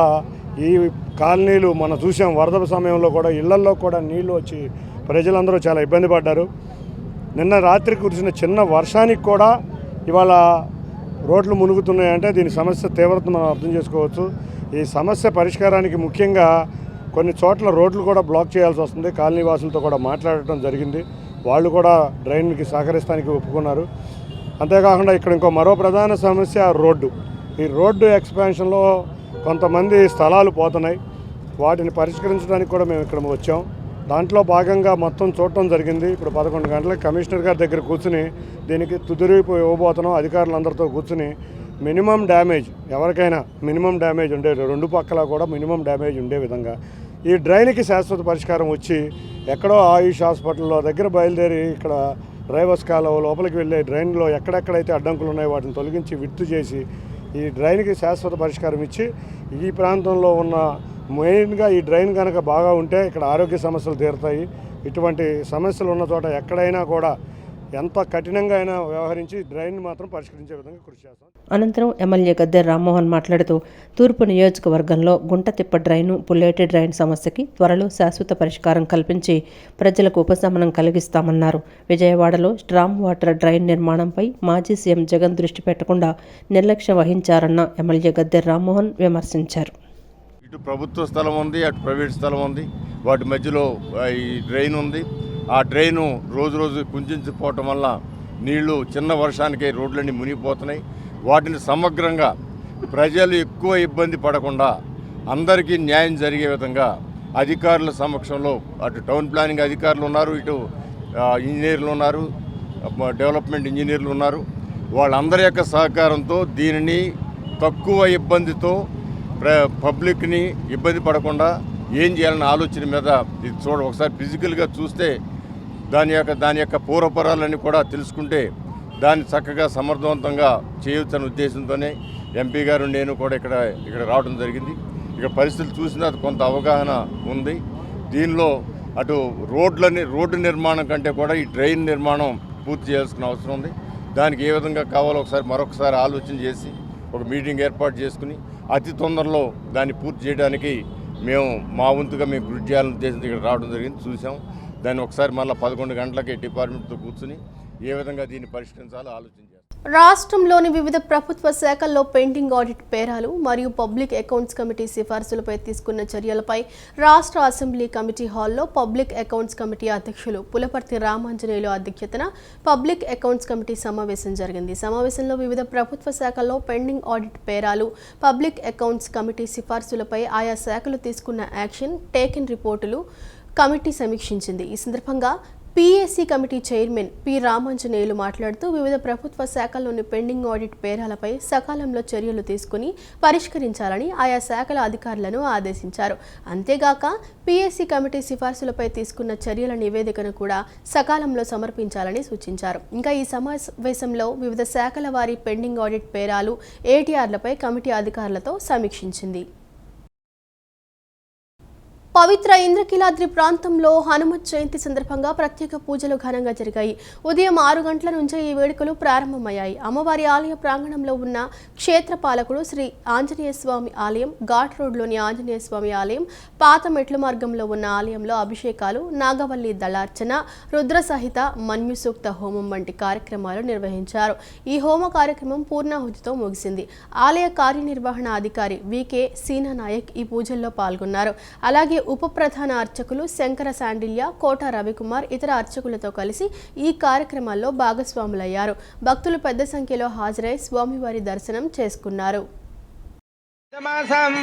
ఈ కాలనీలు మనం చూసాం. వరద సమయంలో కూడా ఇళ్లల్లో కూడా నీళ్లు వచ్చి ప్రజలందరూ చాలా ఇబ్బంది పడ్డారు. నిన్న రాత్రి కురిసిన చిన్న వర్షానికి కూడా ఇవాళ రోడ్లు మునుగుతున్నాయంటే దీని సమస్య తీవ్రత మనం అర్థం చేసుకోవచ్చు. ఈ సమస్య పరిష్కారానికి ముఖ్యంగా కొన్ని చోట్ల రోడ్లు కూడా బ్లాక్ చేయాల్సి వస్తుంది. కాలనీ వాసులతో కూడా మాట్లాడటం జరిగింది. వాళ్ళు కూడా డ్రైన్కి సహకరిస్తానికి ఒప్పుకున్నారు. అంతేకాకుండా ఇక్కడ ఇంకో మరో ప్రధాన సమస్య రోడ్డు. ఈ రోడ్డు ఎక్స్పాన్షన్లో కొంతమంది స్థలాలు పోతున్నాయి. వాటిని పరిష్కరించడానికి కూడా మేము ఇక్కడ వచ్చాం. దాంట్లో భాగంగా మొత్తం చూడటం జరిగింది. ఇప్పుడు 11 గంటలకు కమిషనర్ గారి దగ్గర కూర్చుని దీనికి తుదిరిపు ఇవ్వబోతున్నాం. అధికారులందరితో కూర్చుని మినిమం డ్యామేజ్, ఎవరికైనా మినిమం డ్యామేజ్ ఉండే, 2 పక్కల కూడా మినిమం డ్యామేజ్ ఉండే విధంగా ఈ డ్రైన్కి శాశ్వత పరిష్కారం వచ్చి, ఎక్కడో ఆయుష్ హాస్పిటల్లో దగ్గర బయలుదేరి ఇక్కడ డ్రైవర్స్ కాలువ లోపలికి వెళ్ళే డ్రైన్లో ఎక్కడెక్కడైతే అడ్డంకులు ఉన్నాయో వాటిని తొలగించి విత్తు చేసి ఈ డ్రైన్కి శాశ్వత పరిష్కారం ఇచ్చి, ఈ ప్రాంతంలో ఉన్న మెయిన్గా ఈ డ్రైన్ కనుక బాగా ఉంటే ఇక్కడ ఆరోగ్య సమస్యలు తీరుతాయి. ఇటువంటి సమస్యలు ఉన్న చోట ఎక్కడైనా కూడా ఎంత కఠినంగా అయినా వ్యవహరించి డ్రైన్ మాత్రం పరిష్కరించే విధంగా కృషి చేస్తాం. అనంతరం ఎమ్మెల్యే గద్దె రామ్మోహన్ మాట్లాడుతూ, తూర్పు నియోజకవర్గంలో గుంటతిప్ప డ్రైను, పుల్లేటి డ్రైన్ సమస్యకి త్వరలో శాశ్వత పరిష్కారం కల్పించి ప్రజలకు ఉపశమనం కలిగిస్తామన్నారు. విజయవాడలో స్ట్రామ్ వాటర్ డ్రైన్ నిర్మాణంపై మాజీ సీఎం జగన్ దృష్టి పెట్టకుండా నిర్లక్ష్యం వహించారన్న ఎమ్మెల్యే గద్దె రామ్మోహన్ విమర్శించారు. ఇటు ప్రభుత్వ స్థలం ఉంది, అటు ప్రైవేట్ స్థలం ఉంది. వాటి మధ్యలో ఈ డ్రైన్ ఉంది. ఆ డ్రైను రోజు రోజు కుంజించిపోవటం వల్ల నీళ్లు చిన్న వర్షానికే రోడ్లన్నీ మునిగిపోతున్నాయి. వాటిని సమగ్రంగా ప్రజలు ఎక్కువ ఇబ్బంది పడకుండా అందరికీ న్యాయం జరిగే విధంగా అధికారుల సమక్షంలో, అటు టౌన్ ప్లానింగ్ అధికారులు ఉన్నారు, ఇటు ఇంజనీర్లు ఉన్నారు, డెవలప్మెంట్ ఇంజనీర్లు ఉన్నారు. వాళ్ళందరి యొక్క సహకారంతో దీనిని తక్కువ ఇబ్బందితో పబ్లిక్ని ఇబ్బంది పడకుండా ఏం చేయాలన్న ఆలోచన మీద ఇది ఒకసారి ఫిజికల్గా చూస్తే దాని యొక్క పూర్వపరాలన్నీ కూడా తెలుసుకుంటే దాన్ని చక్కగా సమర్థవంతంగా చేయవచ్చనే ఉద్దేశంతోనే ఎంపీ గారు నేను కూడా ఇక్కడ రావడం జరిగింది. ఇక్కడ పరిస్థితులు చూసినా కొంత అవగాహన ఉంది. దీనిలో అటు రోడ్డు నిర్మాణం కంటే కూడా ఈ డ్రైన్ నిర్మాణం పూర్తి చేయాల్సిన అవసరం ఉంది. దానికి ఏ విధంగా కావాలో మరొకసారి ఆలోచన చేసి ఒక మీటింగ్ ఏర్పాటు చేసుకుని అతి తొందరలో దాన్ని పూర్తి చేయడానికి మా వంతుగా మేము కృషి చేయాలని ఉద్దేశంతో ఇక్కడ రావడం జరిగింది. చూసాం. దాన్ని ఒకసారి మళ్ళీ 11 గంటలకి డిపార్ట్మెంట్తో కూర్చుని ఏ విధంగా దీన్ని పరిష్కరించాలో ఆలోచన చేస్తాం. రాష్ట్రంలోని వివిధ ప్రభుత్వ శాఖల్లో పెండింగ్ ఆడిట్ పేరాలు మరియు పబ్లిక్ అకౌంట్స్ కమిటీ సిఫార్సులపై తీసుకున్న చర్యలపై రాష్ట్ర అసెంబ్లీ కమిటీ హాల్లో పబ్లిక్ అకౌంట్స్ కమిటీ అధ్యక్షులు పులపర్తి రామాంజనేయులు అధ్యక్షతన పబ్లిక్ అకౌంట్స్ కమిటీ సమావేశం జరిగింది. సమావేశంలో వివిధ ప్రభుత్వ శాఖల్లో పెండింగ్ ఆడిట్ పేరాలు, పబ్లిక్ అకౌంట్స్ కమిటీ సిఫార్సులపై ఆయా శాఖలు తీసుకున్న యాక్షన్, టేకెన్ రిపోర్టులు కమిటీ సమీక్షించింది. ఈ సందర్భంగా PAC committee chairman P Ramanjaneyulu మాట్లాడుతూ వివిధ ప్రభుత్వ శాఖల్లోని పెండింగ్ ఆడిట్ పేరాలపై సకాలంలో చర్యలు తీసుకుని పరిష్కరించాలని ఆయా శాఖల అధికారులను ఆదేశించారు. అంతేగాక పీఏసీ కమిటీ సిఫార్సులపై తీసుకున్న చర్యల నివేదికను కూడా సకాలంలో సమర్పించాలని సూచించారు. ఇంకా ఈ సమావేశంలో వివిధ శాఖల వారి పెండింగ్ ఆడిట్ పేరాలు, ఏటీఆర్లపై కమిటీ అధికారులతో సమీక్షించింది. పవిత్ర ఇంద్రకీలాద్రి ప్రాంతంలో హనుమత్ జయంతి సందర్భంగా ప్రత్యేక పూజలు ఘనంగా జరిగాయి. ఉదయం 6 గంటల నుంచే ఈ వేడుకలు ప్రారంభమయ్యాయి. అమ్మవారి ఆలయ ప్రాంగణంలో ఉన్న క్షేత్రపాలకుడు శ్రీ ఆంజనేయ స్వామి ఆలయం, ఘాట్ రోడ్లోని ఆంజనేయ స్వామి ఆలయం, పాత మెట్ల మార్గంలో ఉన్న ఆలయంలో అభిషేకాలు, నాగవల్లి దళార్చన, రుద్ర సహిత మన్యు సూక్త హోమం వంటి కార్యక్రమాలు నిర్వహించారు. ఈ హోమ కార్యక్రమం పూర్ణాహుతితో ముగిసింది. ఆలయ కార్యనిర్వహణ అధికారి వికే సీనా నాయక్ ఈ పూజల్లో పాల్గొన్నారు. అలాగే ఉప ప్రధాన అర్చకులు శంకర శాండిల్య, కోట రవికుమార్ ఇతర అర్చకులతో కలిసి ఈ కార్యక్రమాల్లో భాగస్వాములయ్యారు. భక్తులు పెద్ద సంఖ్యలో హాజరై స్వామివారి దర్శనం చేసుకున్నారు.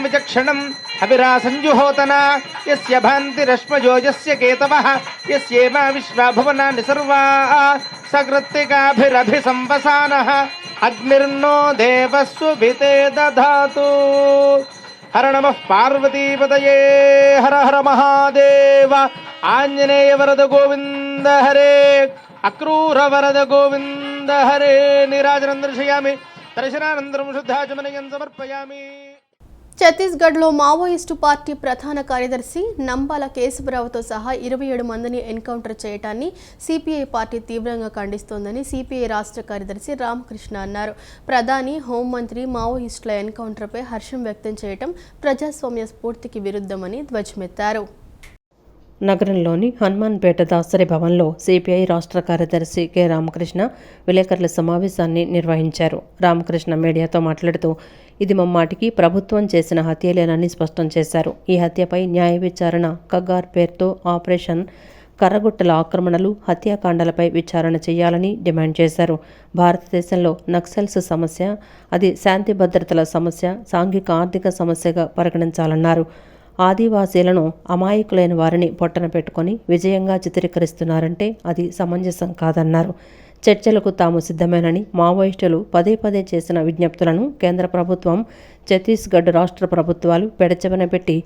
విచక్షణం అభిరాసంజుహోతన యస్య భాంతి రశ్మజో యస్య కేతవః యస్యేమా విశ్వభువనాని సర్వాః సకృత్తికాభిరభిసంవసానః అగ్నిర్నో దేవస్సుభితే దధాతు. హర నమః పార్వతీపతయే హర హర మహాదేవ. ఆంజనేయ వరద గోవింద హరే, అక్రూర వరద గోవింద హరే. నీరాజనం దర్శయామి, దర్శనానంతరం శుద్ధాచమనయం సమర్పయామి. ఛత్తీస్గఢ్లో మావోయిస్టు పార్టీ ప్రధాన కార్యదర్శి నంబాల కేశవరావుతో సహా 27 మందిని ఎన్కౌంటర్ చేయడాన్ని సిపిఐ పార్టీ తీవ్రంగా ఖండిస్తోందని సిపిఐ రాష్ట్ర కార్యదర్శి రామకృష్ణ అన్నారు. ప్రధాని, హోంమంత్రి మావోయిస్టుల ఎన్కౌంటర్పై హర్షం వ్యక్తం చేయడం ప్రజాస్వామ్య స్ఫూర్తికి విరుద్ధమని ధ్వజమెత్తారు. నగరంలోని హనుమాన్పేట దాసరి భవన్లో సిపిఐ రాష్ట్ర కార్యదర్శి కె రామకృష్ణ విలేకరుల సమావేశాన్ని నిర్వహించారు. రామకృష్ణ మీడియాతో మాట్లాడుతూ ఇది మమ్మాటికి ప్రభుత్వం చేసిన హత్యలేనని స్పష్టం చేశారు. ఈ హత్యపై న్యాయ విచారణ, కగార్ పేరుతో ఆపరేషన్ కర్రగుట్టల ఆక్రమణలు, హత్యాకాండాలపై విచారణ చేయాలని డిమాండ్ చేశారు. భారతదేశంలో నక్సల్స్ సమస్య అది శాంతి భద్రతల సమస్య, సాంఘిక ఆర్థిక సమస్యగా పరిగణించాలన్నారు. ఆదివాసీలను, అమాయకులైన వారిని పొట్టన పెట్టుకొని విజయంగా చిత్రీకరిస్తున్నారంటే అది సమంజసం కాదన్నారు. చర్చలకు తాము సిద్ధమేనని మావోయిస్టులు పదే పదే చేసిన విజ్ఞప్తులను కేంద్ర ప్రభుత్వం, ఛత్తీస్గఢ్ రాష్ట్ర ప్రభుత్వాలు పెడచెవిన పెట్టి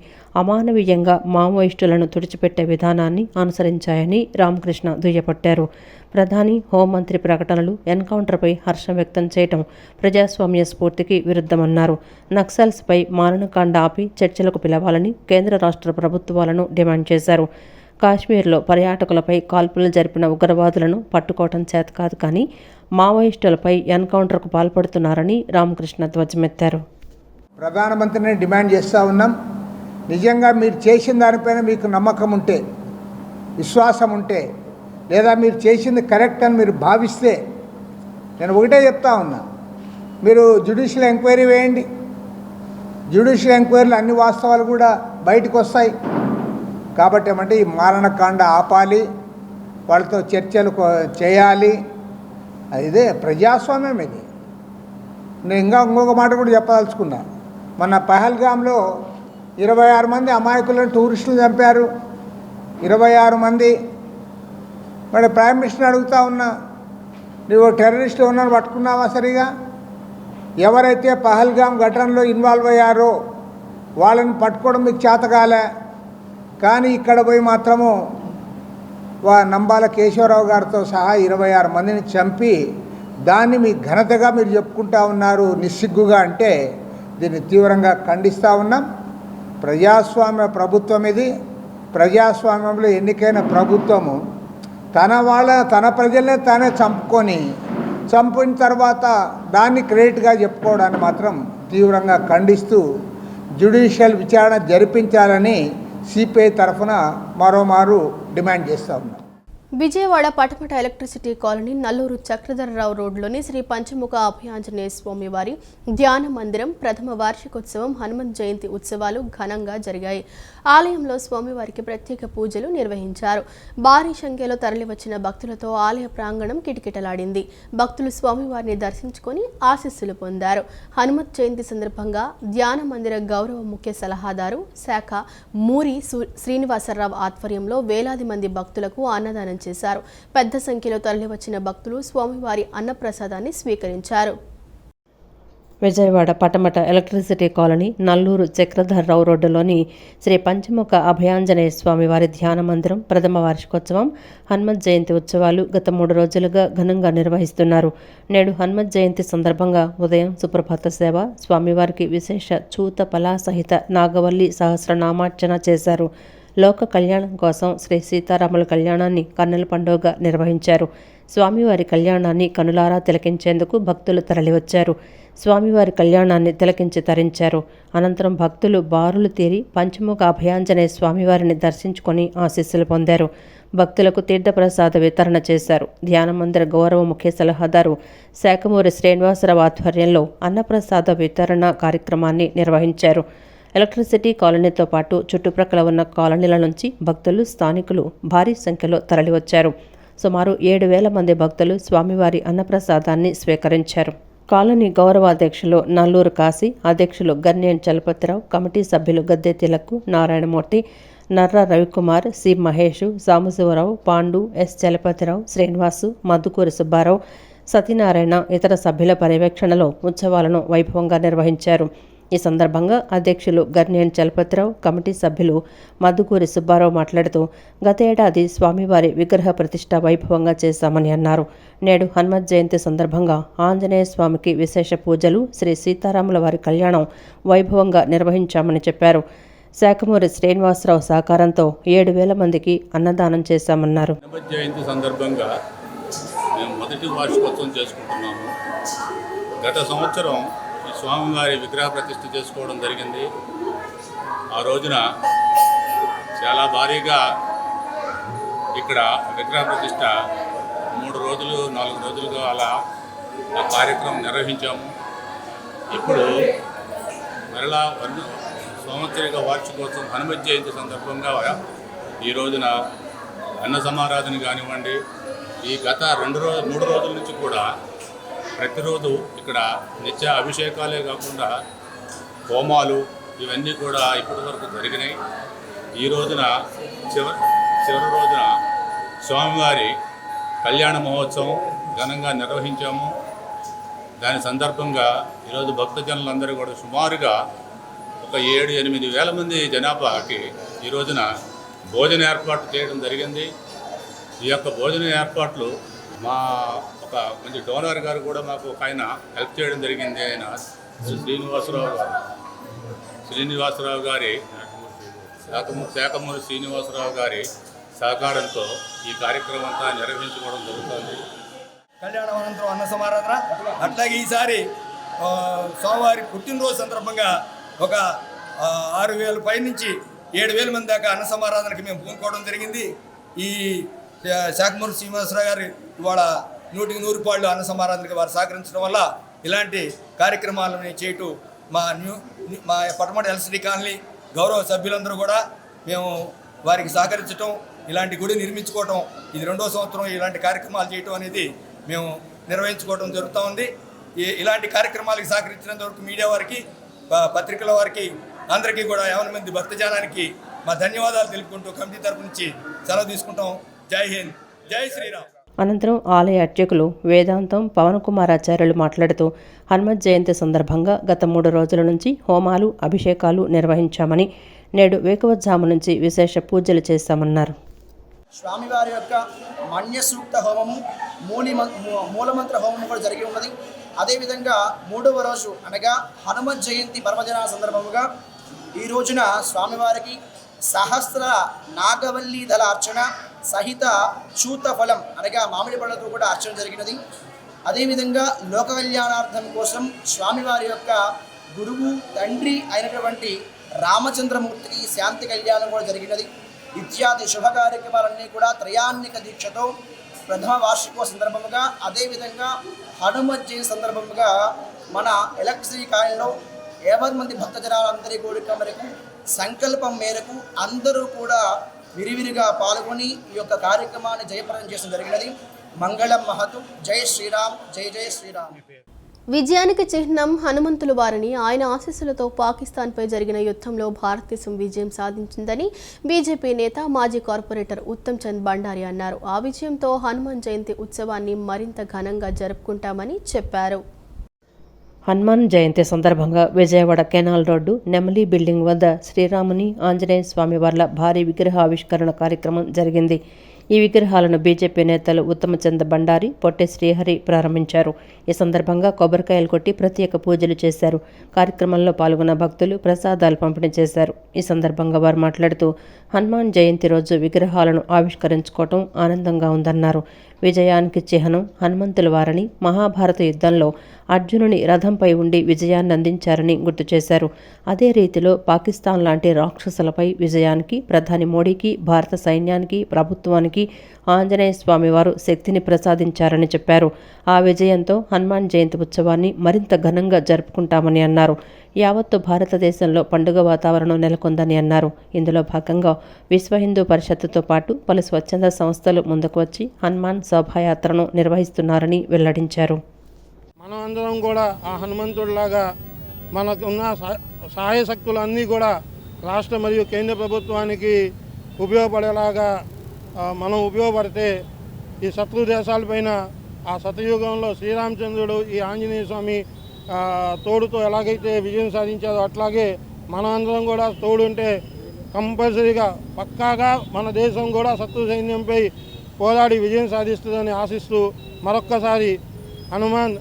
అమానవీయంగా మావోయిస్టులను తుడిచిపెట్టే విధానాన్ని అనుసరించాయని రామకృష్ణ దుయ్యబట్టారు. ప్రధాని, హోంమంత్రి ప్రకటనలు, ఎన్కౌంటర్పై హర్షం వ్యక్తం చేయడం ప్రజాస్వామ్య స్ఫూర్తికి విరుద్ధమన్నారు. నక్సల్స్పై మారణకాండ ఆపి చర్చలకు పిలవాలని కేంద్ర రాష్ట్ర ప్రభుత్వాలను డిమాండ్ చేశారు. కాశ్మీర్లో పర్యాటకులపై కాల్పులు జరిపిన ఉగ్రవాదులను పట్టుకోవటం చేత కాదు, కానీ మావోయిస్టులపై ఎన్కౌంటర్కు పాల్పడుతున్నారని రామకృష్ణ ధ్వజమెత్తారు. ప్రధానమంత్రిని డిమాండ్ చేస్తూ ఉన్నాం. నిజంగా మీరు చేసిన దానిపైన మీకు నమ్మకం ఉంటే, విశ్వాసం ఉంటే, లేదా మీరు చేసింది కరెక్ట్ అని మీరు భావిస్తే, నేను ఒకటే చెప్తా ఉన్నా, మీరు జ్యుడిషియల్ ఎంక్వైరీ వేయండి. జ్యుడిషియల్ ఎంక్వైరీలో అన్ని వాస్తవాలు కూడా బయటకు వస్తాయి. కాబట్టి ఏమంటే ఈ మారణకాండ ఆపాలి, వాళ్ళతో చర్చలు చేయాలి. ఇదే ప్రజాస్వామ్యం. ఇది నేను ఇంకొక మాట కూడా చెప్పదలుచుకున్నా. మన పహల్గామ్లో 26 మంది అమాయకులను టూరిస్టులు చంపారు. 26 మంది. మరి ప్రైమ్ మినిస్టర్ అడుగుతా ఉన్నా, నువ్వు టెర్రరిస్టులు ఉన్నాను పట్టుకున్నావా సరిగా? ఎవరైతే పహల్గాం ఘటనలో ఇన్వాల్వ్ అయ్యారో వాళ్ళని పట్టుకోవడం మీకు చేతగాలే. కానీ ఇక్కడ పోయి మాత్రము నంబాల కేశవరావు గారితో సహా 26 మందిని చంపి దాన్ని మీ ఘనతగా మీరు చెప్పుకుంటా ఉన్నారు నిస్సిగ్గుగా. అంటే దీన్ని తీవ్రంగా ఖండిస్తూ ఉన్నాం. ప్రజాస్వామ్య ప్రభుత్వం ఇది. ప్రజాస్వామ్యంలో ఎన్నికైన ప్రభుత్వము తన ప్రజలనే తానే చంపిన తర్వాత దాన్ని క్రెడిట్గా చెప్పుకోవడాన్ని మాత్రం తీవ్రంగా ఖండిస్తూ జ్యుడిషియల్ విచారణ జరిపించాలని సిపిఐ తరఫున మరోమారు డిమాండ్ చేస్తూ ఉన్నాం. విజయవాడ పటమట ఎలక్ట్రిసిటీ కాలనీ నల్లూరు చక్రధరరావు రోడ్లోని శ్రీ పంచముఖ అభయాంజనేయ స్వామి వారి ధ్యాన మందిరం ప్రథమ వార్షికోత్సవం హనుమంత్ జయంతి ఉత్సవాలు ఘనంగా జరిగాయి. ఆలయంలో స్వామివారికి ప్రత్యేక పూజలు నిర్వహించారు. భారీ సంఖ్యలో తరలివచ్చిన భక్తులతో ఆలయ ప్రాంగణం కిటకిటలాడింది. భక్తులు స్వామివారిని దర్శించుకొని ఆశీస్సులు పొందారు. హనుమత్ జయంతి సందర్భంగా ధ్యాన మందిర గౌరవ ముఖ్య సలహాదారు శాఖ మూరి శ్రీనివాసరావు ఆధ్వర్యంలో వేలాది మంది భక్తులకు అన్నదానం చేశారు. పెద్ద సంఖ్యలో తరలివచ్చిన భక్తులు స్వామివారి అన్నప్రసాదాన్ని స్వీకరించారు. విజయవాడ పటమట ఎలక్ట్రిసిటీ కాలనీ నల్లూరు చక్రధరరావు రోడ్డులోని శ్రీ పంచముఖ అభయాంజనేయ స్వామివారి ధ్యాన మందిరం ప్రథమ వార్షికోత్సవం హనుమత్ జయంతి ఉత్సవాలు గత 3 రోజులుగా ఘనంగా నిర్వహిస్తున్నారు. నేడు హనుమత్ జయంతి సందర్భంగా ఉదయం సుప్రభాత సేవ, స్వామివారికి విశేష చూత ఫలా సహిత నాగవల్లి సహస్రనామార్చన చేశారు. లోక కళ్యాణం కోసం శ్రీ సీతారాముల కళ్యాణాన్ని కన్నుల పండుగగా నిర్వహించారు. స్వామివారి కళ్యాణాన్ని కనులారా తిలకించేందుకు భక్తులు తరలివచ్చారు. స్వామివారి కళ్యాణాన్ని తిలకించి తరించారు. అనంతరం భక్తులు బారులు తీరి పంచముఖ అభయాంజనేయ స్వామివారిని దర్శించుకొని ఆశీస్సులు పొందారు. భక్తులకు తీర్థప్రసాద వితరణ చేశారు. ధ్యాన మందిర గౌరవ ముఖ్య సలహాదారు శాఖమూరి శ్రీనివాసరావు ఆధ్వర్యంలో అన్నప్రసాద వితరణ కార్యక్రమాన్ని నిర్వహించారు. ఎలక్ట్రిసిటీ కాలనీతో పాటు చుట్టుప్రక్కల ఉన్న కాలనీల నుంచి భక్తులు, స్థానికులు భారీ సంఖ్యలో తరలివచ్చారు. సుమారు 7,000 మంది భక్తులు స్వామివారి అన్నప్రసాదాన్ని స్వీకరించారు. కాలనీ గౌరవాధ్యక్షులు నల్లూరు కాశీ, అధ్యక్షులు గన్నేని చలపతిరావు, కమిటీ సభ్యులు గద్దె తిలక్కు, నారాయణమూర్తి, నర్ర రవికుమార్, సి మహేష్, సాంబశివరావు, పాండు, ఎస్ చలపతిరావు, శ్రీనివాసు, మధుకూరి సుబ్బారావు, సత్యనారాయణ ఇతర సభ్యుల పర్యవేక్షణలో ఉత్సవాలను వైభవంగా నిర్వహించారు. ఈ సందర్భంగా అధ్యక్షులు గన్నేని చలపతిరావు, కమిటీ సభ్యులు మధుకూరి సుబ్బారావు మాట్లాడుతూ గత ఏడాది స్వామివారి విగ్రహ ప్రతిష్ట వైభవంగా చేశామని అన్నారు. నేడు హనుమత్ జయంతి సందర్భంగా ఆంజనేయ స్వామికి విశేష పూజలు, శ్రీ సీతారాముల వారి కళ్యాణం వైభవంగా నిర్వహించామని చెప్పారు. శాఖమూరి శ్రీనివాసరావు సహకారంతో 7,000 మందికి అన్నదానం చేశామన్నారు. హనుమత్ జయంతి సందర్భంగా మేము మొదటి వార్షికోత్సవం చేసుకుంటున్నాము. గత సంవత్సరం స్వామివారి విగ్రహ ప్రతిష్ఠ చేసుకోవడం జరిగింది. ఆ రోజున చాలా భారీగా ఇక్కడ విగ్రహ ప్రతిష్ఠ 3 రోజులు 4 రోజులుగా అలా ఆ కార్యక్రమం నిర్వహించాము. ఇప్పుడు మరలా సంవత్సరిక వార్షికోత్సవం హనుమత్ జయంతి సందర్భంగా ఈ రోజున అన్న సమారాధన కానివ్వండి, ఈ గత 3 రోజుల నుంచి కూడా ప్రతిరోజు ఇక్కడ నిత్య అభిషేకాలే కాకుండా హోమాలు ఇవన్నీ కూడా ఇప్పటి వరకు జరిగినాయి. ఈ రోజున చివరి రోజున స్వామివారి కళ్యాణ మహోత్సవం ఘనంగా నిర్వహించాము. దాని సందర్భంగా ఈరోజు భక్తజనులందరూ కూడా సుమారుగా ఒక 7-8 వేల మంది జనాభాకి ఈ రోజున భోజన ఏర్పాటు చేయడం జరిగింది. ఈ యొక్క భోజన ఏర్పాట్లు మా ఒక మంచి డోనర్ గారు కూడా మాకు ఒక ఆయన హెల్ప్ చేయడం జరిగింది. ఆయన శ్రీనివాసరావు గారి శాఖమూరి శ్రీనివాసరావు గారి సహకారంతో ఈ కార్యక్రమం అంతా నిర్వహించుకోవడం జరుగుతుంది. కళ్యాణం అనంతరం అన్న సమారాధన, అట్లాగే ఈసారి స్వామివారి పుట్టినరోజు సందర్భంగా ఒక 6,000 పై నుంచి 7,000 మంది దాకా అన్న సమారాధనకి మేము పూనుకోవడం జరిగింది. ఈ శాఖమూరి శ్రీనివాసరావు గారి ఇవాళ 100కి 100 పాళ్ళు అన్న సమారాధనకి వారు సహకరించడం వల్ల ఇలాంటి కార్యక్రమాలను చేయటం మా పటమట ఎల్సిటీ కాలనీ గౌరవ సభ్యులందరూ కూడా మేము వారికి సహకరించడం, ఇలాంటి గుడి నిర్మించుకోవటం, ఇది 2వ సంవత్సరం ఇలాంటి కార్యక్రమాలు చేయటం అనేది మేము నిర్వహించుకోవడం జరుగుతూ ఉంది. ఇలాంటి కార్యక్రమాలకు సహకరించినంత వరకు మీడియా వారికి, పత్రికల వారికి అందరికీ కూడా 50 మంది భక్తజనానికి మా ధన్యవాదాలు తెలుపుకుంటూ కమిటీ తరపు నుంచి సెలవు తీసుకుంటాం. జై హింద్, జై శ్రీరామ్. అనంతరం ఆలయ అర్చకులు వేదాంతం పవన్ కుమారాచార్యులు మాట్లాడుతూ హనుమత్ జయంతి సందర్భంగా గత 3 రోజుల నుంచి హోమాలు అభిషేకాలు నిర్వహించామని, నేడు వేకువజాము నుంచి విశేష పూజలు చేశామన్నారు. స్వామివారి యొక్క మన్య సూక్త హోమము, మూలమంత్ర హోమము కూడా జరిగి ఉన్నది. అదేవిధంగా 3వ రోజు అనగా హనుమత్ జయంతి పర్వదినాల సందర్భముగా ఈ రోజున స్వామివారికి సహస్ర నాగవల్లి దళ అర్చన సహిత చూత ఫలం అనగా మామిడి పళ్ళతో కూడా అర్చన జరిగినది. అదేవిధంగా లోక కళ్యాణార్థం కోసం స్వామివారి యొక్క గురువు తండ్రి అయినటువంటి రామచంద్రమూర్తికి శాంతి కళ్యాణం కూడా జరిగినది. ఇత్యాది శుభ కార్యక్రమాలన్నీ కూడా త్రయాన్నిక దీక్షతో ప్రథమ వార్షికోత్సవ సందర్భముగా, అదేవిధంగా హనుమత్ జయంతి సందర్భముగా మన ఎలక్ట్రిసిటీ కాలంలో 50 మంది భక్తజనాలందరి కోరిక మేరకు సంకల్పం మేరకు అందరూ కూడా విరివిరిగా పాల్గొని ఈ యొక్క కార్యక్రమాన్ని జయప్రదం చేయడం జరిగినది. మంగళం మహతు. జై శ్రీరామ్, జై జై శ్రీరామ్. విజయానికి చిహ్నం హనుమంతుల వారిని ఆయన ఆశీస్సులతో పాకిస్తాన్పై జరిగిన యుద్ధంలో భారతదేశం విజయం సాధించిందని బీజేపీ నేత మాజీ కార్పొరేటర్ ఉత్తమ్ చంద్ బండారి అన్నారు. ఆ విజయంతో హనుమాన్ జయంతి ఉత్సవాన్ని మరింత ఘనంగా జరుపుకుంటామని చెప్పారు. హనుమాన్ జయంతి సందర్భంగా విజయవాడ కెనాల్ రోడ్డు నెమలి బిల్డింగ్ వద్ద శ్రీరాముని, ఆంజనేయ స్వామి వార్ల భారీ విగ్రహావిష్కరణ కార్యక్రమం జరిగింది. ఈ విగ్రహాలను బీజేపీ నేతలు ఉత్తమచంద్ బండారి, పొట్టి శ్రీహరి ప్రారంభించారు. ఈ సందర్భంగా కొబ్బరికాయలు కొట్టి ప్రత్యేక పూజలు చేశారు. కార్యక్రమంలో పాల్గొన్న భక్తులు ప్రసాదాలు పంపిణీ చేశారు. ఈ సందర్భంగా వారు మాట్లాడుతూ హనుమాన్ జయంతి రోజు విగ్రహాలను ఆవిష్కరించుకోవటం ఆనందంగా ఉందన్నారు. విజయానికి చిహ్నం హనుమంతుల వారని, మహాభారత యుద్ధంలో అర్జునుని రథంపై ఉండి విజయాన్ని అందించారని గుర్తు చేశారు. అదే రీతిలో పాకిస్తాన్ లాంటి రాక్షసులపై విజయానికి ప్రధాని మోడీకి, భారత సైన్యానికి, ప్రభుత్వానికి ఆంజనేయ స్వామి వారు శక్తిని ప్రసాదించారని చెప్పారు. ఆ విజయంతో హనుమాన్ జయంతి ఉత్సవాన్ని మరింత ఘనంగా జరుపుకుంటామని అన్నారు. యావత్తు భారతదేశంలో పండుగ వాతావరణం నెలకొందని అన్నారు. ఇందులో భాగంగా విశ్వ హిందూ పరిషత్తుతో పాటు పలు స్వచ్ఛంద సంస్థలు ముందుకు వచ్చి హనుమాన్ శోభాయాత్రను నిర్వహిస్తున్నారని వెల్లడించారు. మనం అందరం కూడా ఆ హనుమంతుడిలాగా మనకున్న సహాయ శక్తులన్నీ కూడా రాష్ట్ర మరియు కేంద్ర ప్రభుత్వానికి ఉపయోగపడేలాగా మనం ఉపయోగపడితే ఈ శత్రు దేశాలపైన ఆ సతయుగంలో శ్రీరామచంద్రుడు ఈ ఆంజనేయ స్వామి తోడుతో ఎలాగైతే విజయం సాధించారో అట్లాగే మనం అందరం కూడా తోడుంటే కంపల్సరీగా పక్కాగా మన దేశం కూడా శత్రు సైన్యంపై పోరాడి విజయం సాధిస్తుందని ఆశిస్తూ మరొక్కసారి హనుమాన్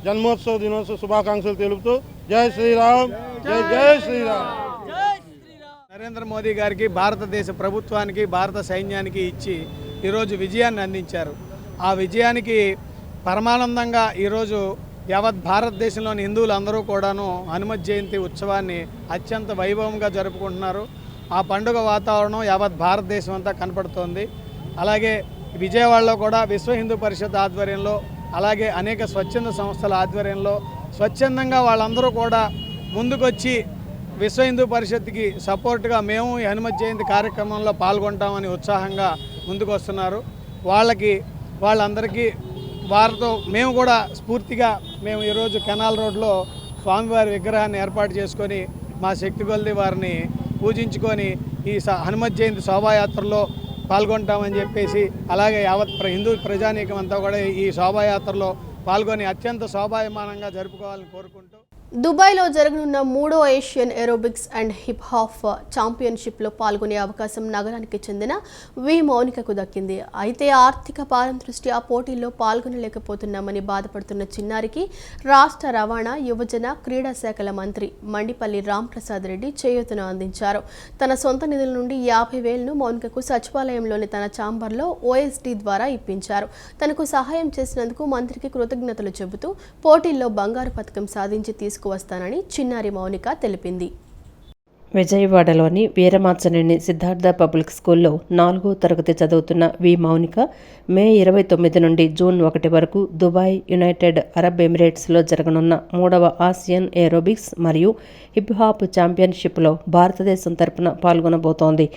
జన్మోత్సవ దినోత్సవ శుభాకాంక్షలు తెలుపుతూ జై శ్రీరామ్, జై జై శ్రీరామ్. నరేంద్ర మోదీ గారికి, భారతదేశ ప్రభుత్వానికి, భారత సైన్యానికి ఇచ్చి ఈరోజు విజయాన్ని అందించారు. ఆ విజయానికి పరమానందంగా ఈరోజు యావత్ భారతదేశంలోని హిందువులందరూ కూడాను హనుమత్ జయంతి ఉత్సవాన్ని అత్యంత వైభవంగా జరుపుకుంటున్నారు. ఆ పండుగ వాతావరణం యావత్ భారతదేశం అంతా కనపడుతోంది. అలాగే విజయవాడలో కూడా విశ్వ హిందూ పరిషత్ ఆధ్వర్యంలో, అలాగే అనేక స్వచ్ఛంద సంస్థల ఆధ్వర్యంలో స్వచ్ఛందంగా వాళ్ళందరూ కూడా ముందుకొచ్చి విశ్వ హిందూ పరిషత్కి సపోర్ట్గా మేము ఈ హనుమత్ జయంతి కార్యక్రమంలో పాల్గొంటామని ఉత్సాహంగా ముందుకు వస్తున్నారు. వాళ్ళందరికీ వారితో మేము కూడా స్ఫూర్తిగా మేము ఈరోజు కెనాల్ రోడ్లో స్వామివారి విగ్రహాన్ని ఏర్పాటు చేసుకొని మా శక్తి కొలది వారిని పూజించుకొని ఈ హనుమత్ జయంతి శోభాయాత్రలో పాల్గొంటామని చెప్పేసి, అలాగే యావత్ హిందూ ప్రజానీకం అంతా కూడా ఈ శోభాయాత్రలో పాల్గొని అత్యంత శోభాయమానంగా జరుపుకోవాలని కోరుకుంటూ దుబాయ్లో జరగనున్న 3వ Asian aerobics and hip hop ఛాంపియన్షిప్లో పాల్గొనే అవకాశం నగరానికి చెందిన వి మౌనికకు దక్కింది. అయితే ఆర్థిక భారం దృష్ట్యా పోటీల్లో పాల్గొనలేకపోతున్నామని బాధపడుతున్న చిన్నారికి రాష్ట్ర రవాణా, యువజన, క్రీడా శాఖల మంత్రి మండిపల్లి రాంప్రసాద్ రెడ్డి చేయూతను అందించారు. తన సొంత నిధుల నుండి 50,000ను మౌనికకు సచివాలయంలోని తన ఛాంబర్లో ఓఎస్డీ ద్వారా ఇప్పించారు. తనకు సహాయం చేసినందుకు మంత్రికి కృతజ్ఞతలు చెబుతూ పోటీల్లో బంగారు పథకం సాధించి తీసుకువస్తానని చిన్నారి మౌనిక తెలిపింది. విజయవాడలోని వీరమాచనేని సిద్ధార్థ పబ్లిక్ స్కూల్లో 4వ తరగతి చదువుతున్న వి మౌనిక మే 29 నుండి జూన్ 1 వరకు దుబాయ్, యునైటెడ్ అరబ్ ఎమిరేట్స్లో జరగనున్న 3వ ఆసియన్ ఏరోబిక్స్ మరియు హిప్ హాప్ ఛాంపియన్షిప్లో భారతదేశం తరపున పాల్గొనబోతోంది.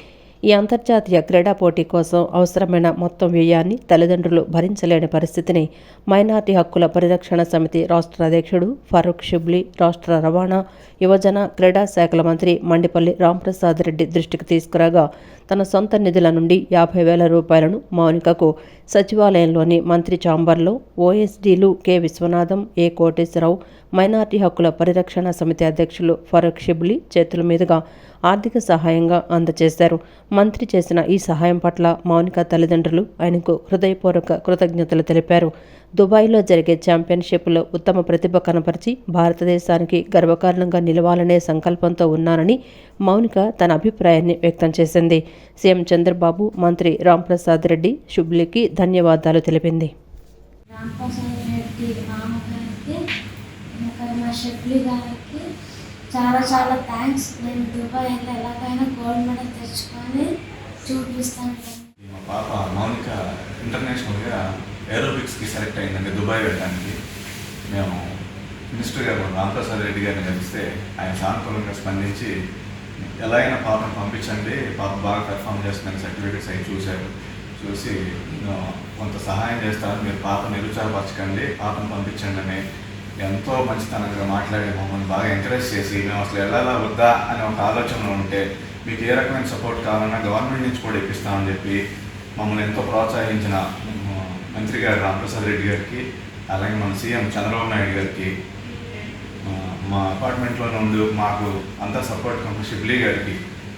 ఈ అంతర్జాతీయ క్రీడా పోటీ కోసం అవసరమైన మొత్తం వ్యయాన్ని తల్లిదండ్రులు భరించలేని పరిస్థితిని మైనార్టీ హక్కుల పరిరక్షణ సమితి రాష్ట్ర అధ్యక్షుడు ఫరూక్ షిబ్లీ, రాష్ట్ర రవాణా, యువజన, క్రీడా శాఖల మంత్రి మండిపల్లి రాంప్రసాద్ రెడ్డి దృష్టికి తీసుకురాగా తన సొంత నిధుల నుండి 50,000 రూపాయలను మౌనికకు సచివాలయంలోని మంత్రి ఛాంబర్లో ఓఎస్డీలు కె విశ్వనాథం, ఏ కోటేశ్వరరావు, మైనార్టీ హక్కుల పరిరక్షణ సమితి అధ్యక్షులు ఫరూక్ షిబ్లీ చేతుల మీదుగా ఆర్థిక సహాయంగా అందజేశారు. మంత్రి చేసిన ఈ సహాయం పట్ల మౌనిక తల్లిదండ్రులు ఆయనకు హృదయపూర్వక కృతజ్ఞతలు తెలిపారు. దుబాయ్లో జరిగే ఛాంపియన్షిప్లో ఉత్తమ ప్రతిభ కనపరిచి భారతదేశానికి గర్వకారణంగా నిలవాలనే సంకల్పంతో ఉన్నానని మౌనిక తన అభిప్రాయాన్ని వ్యక్తం చేసింది. సీఎం చంద్రబాబు, మంత్రి రాంప్రసాద్ రెడ్డి షుబ్లీకి ధన్యవాదాలు తెలిపింది. చాలా చాలా థ్యాంక్స్. నేను దుబాయ్ వెళ్ళి ఎలాగైనా గోల్డ్ మెడల్ తెచ్చుకొని చూపిస్తాను. మా పాప మౌనిక ఇంటర్నేషనల్గా ఏరోబిక్స్కి సెలెక్ట్ అయిందండి దుబాయ్ వెళ్ళడానికి. మేము మినిస్టర్ గారు రాంప్రసాద్ రెడ్డి గారిని కలిస్తే ఆయన సానుకూలంగా స్పందించి ఎలాగైనా పాపను పంపించండి, పాప బాగా పెర్ఫామ్ చేస్తుందని సర్టిఫికేట్స్ అవి చూశారు. చూసి కొంత సహాయం చేస్తారు, మీరు పాపను నిరుత్సాహపరచకండి, పాపను పంపించండి అని ఎంతో మంచితనంగా మాట్లాడి మమ్మల్ని బాగా ఎంకరేజ్ చేసి మేము అసలు వెళ్ళాలా వద్దా అనే ఒక ఆలోచన ఉంటే మీకు ఏ రకమైన సపోర్ట్ కావాలన్నా గవర్నమెంట్ నుంచి కూడా ఇప్పిస్తామని చెప్పి మమ్మల్ని ఎంతో ప్రోత్సహించిన మంత్రి గారు రాంప్రసాద్ రెడ్డి గారికి, అలాగే మన సీఎం చంద్రబాబు నాయుడు గారికి, మా అపార్ట్మెంట్లో నుండి మాకు అంతా సపోర్ట్ కంపెనీ షిబ్లీ గారికి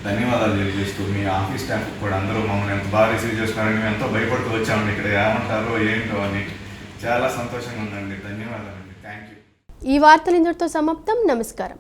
ధన్యవాదాలు తెలియజేస్తూ, మీ ఆఫీస్ స్టాఫ్కి కూడా అందరూ మమ్మల్ని ఎంత బాగా రిసీవ్ చేస్తున్నారని మేము ఎంతో భయపడుతూ వచ్చామండి. ఇక్కడ ఏమంటారో ఏంటో అని చాలా సంతోషంగా ఉందండి. ధన్యవాదాలండి. Thank you. ఈ వార్తలు ఇంతటితో సమాప్తం. నమస్కారం.